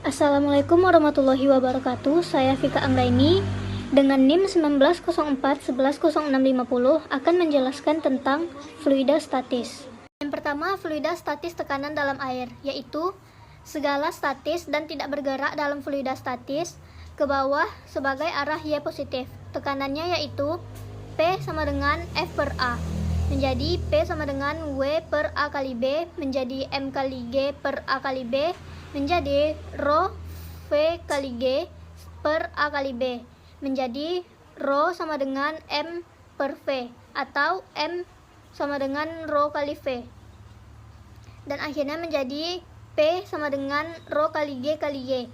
Assalamualaikum warahmatullahi wabarakatuh. Saya Vika Anggraini dengan NIM 1904110650 akan menjelaskan tentang fluida statis. Yang pertama, fluida statis tekanan dalam air, yaitu segala statis dan tidak bergerak dalam fluida statis ke bawah sebagai arah Y positif. Tekanannya yaitu P sama dengan F per A, menjadi P sama dengan W per A kali B, menjadi M kali G per A kali B, menjadi Rho V kali G per A kali B, menjadi Rho sama dengan M per V, atau M sama dengan Rho kali V, dan akhirnya menjadi P sama dengan Rho kali G kali Y.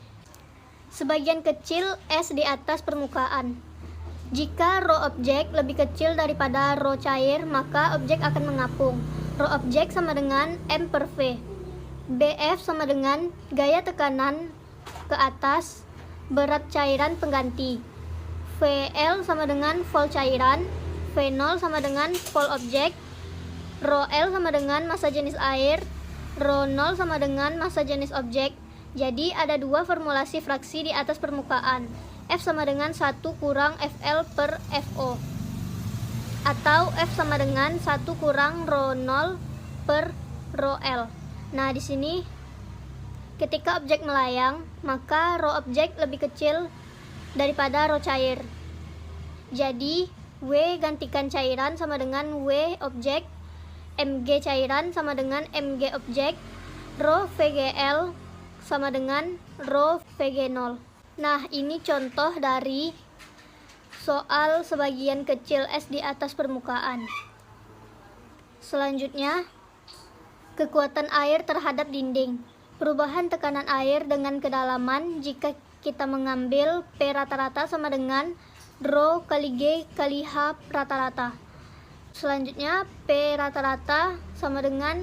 Sebagian kecil S di atas permukaan. Jika Rho objek lebih kecil daripada Rho cair, maka objek akan mengapung. Rho objek sama dengan M per V. BF sama dengan gaya tekanan ke atas berat cairan pengganti. VL sama dengan vol cairan. V0 sama dengan vol objek. Rho L sama dengan massa jenis air. Rho 0 sama dengan massa jenis objek. Jadi ada dua formulasi fraksi di atas permukaan. F sama dengan 1 kurang FL per FO, atau F sama dengan 1 kurang Rho 0 per Rho L. Nah, di sini ketika objek melayang, maka Rho objek lebih kecil daripada Rho cair. Jadi, W gantikan cairan sama dengan W objek, Mg cairan sama dengan Mg objek, Rho VGL sama dengan Rho VG0. Nah, ini contoh dari soal sebagian kecil S di atas permukaan. Selanjutnya, kekuatan air terhadap dinding. Perubahan tekanan air dengan kedalaman jika kita mengambil P rata-rata sama dengan Rho kali G kali H rata-rata. Selanjutnya, P rata-rata sama dengan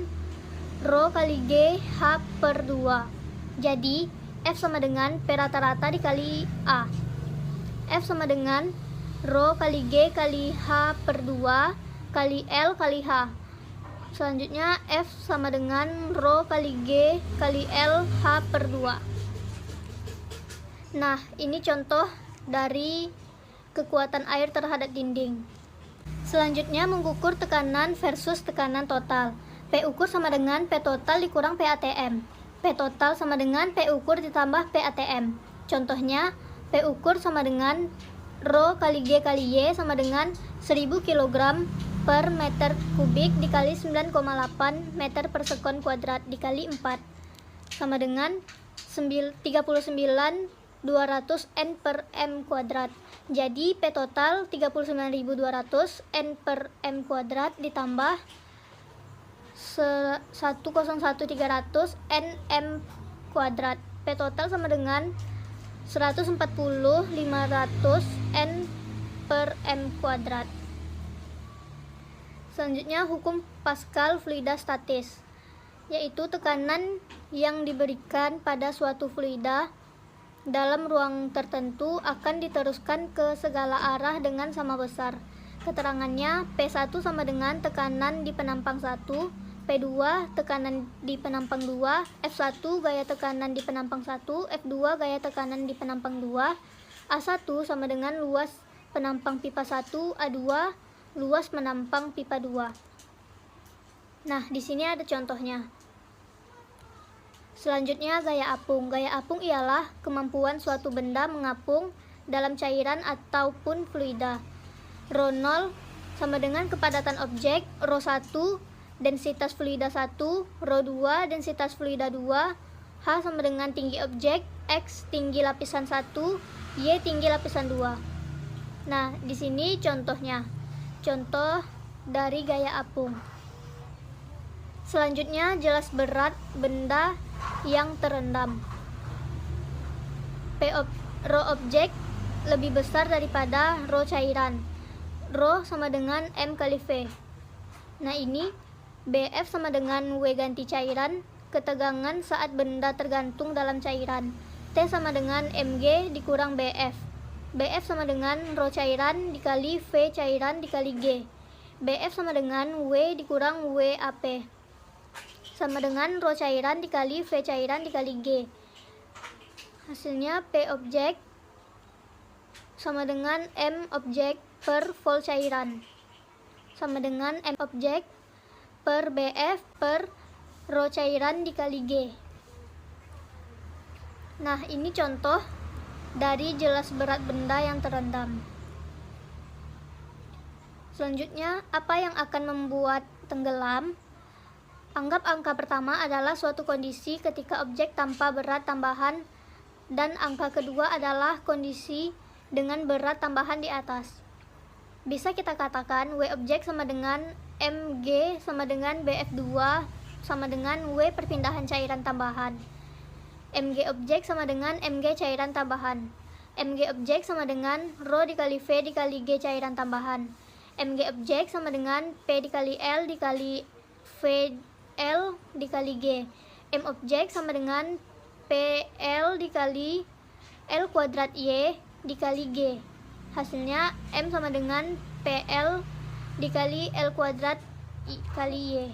Rho kali G H per 2. Jadi, F sama dengan P rata-rata dikali A. F sama dengan Rho kali G kali H per 2 kali L kali H. Selanjutnya, F sama dengan Rho kali G kali L H per 2. Nah, ini contoh dari kekuatan air terhadap dinding. Selanjutnya, mengukur tekanan versus tekanan total. P ukur sama dengan P total dikurang P ATM. P total sama dengan P ukur ditambah P ATM. Contohnya, P ukur sama dengan Rho kali G kali Y sama dengan 1000 kg per meter kubik dikali 9,8 meter per sekon kuadrat dikali 4 sama dengan 39.200 N per M kuadrat. Jadi P total 39.200 N per M kuadrat ditambah 101.300 Nm kuadrat. P total sama dengan 140.500 N per M kuadrat. Selanjutnya, hukum Pascal fluida statis, yaitu tekanan yang diberikan pada suatu fluida dalam ruang tertentu akan diteruskan ke segala arah dengan sama besar. Keterangannya, P1 sama dengan tekanan di penampang 1, P2 tekanan di penampang 2, F1 gaya tekanan di penampang 1, F2 gaya tekanan di penampang 2, A1 sama dengan luas penampang pipa 1, A2 luas penampang pipa 2. Nah, di sini ada contohnya. Selanjutnya, gaya apung. Gaya apung ialah kemampuan suatu benda mengapung dalam cairan ataupun fluida. Rho 0 sama dengan kepadatan objek, Rho 1 densitas fluida 1, Rho 2 densitas fluida 2, H sama dengan tinggi objek, X tinggi lapisan 1, Y tinggi lapisan 2. Nah, di sini contohnya. Contoh dari gaya apung. Selanjutnya, jelas berat benda yang terendam. Rho objek lebih besar daripada Rho cairan. Rho sama dengan M kali V. Nah, ini BF sama dengan W ganti cairan, ketegangan saat benda tergantung dalam cairan. T sama dengan Mg dikurang BF. BF sama dengan Rho cairan dikali V cairan dikali G. BF sama dengan W dikurang WAP. sama dengan rho cairan dikali V cairan dikali G. Hasilnya P objek sama dengan M objek per vol cairan sama dengan M objek per BF per rho cairan dikali G. Nah, ini contoh dari jelas berat benda yang terendam. Selanjutnya, apa yang akan membuat tenggelam? Anggap angka pertama adalah suatu kondisi ketika objek tanpa berat tambahan dan angka kedua adalah kondisi dengan berat tambahan di atas. Bisa kita katakan W objek sama dengan Mg sama dengan Bf2 sama dengan W perpindahan cairan tambahan. Mg objek sama dengan Mg cairan tambahan. Mg objek sama dengan Rho dikali V dikali G cairan tambahan. Mg objek sama dengan P dikali L dikali V L dikali G. M objek sama dengan PL dikali L kuadrat Y dikali G. Hasilnya M sama dengan PL dikali L kuadrat I kali Y.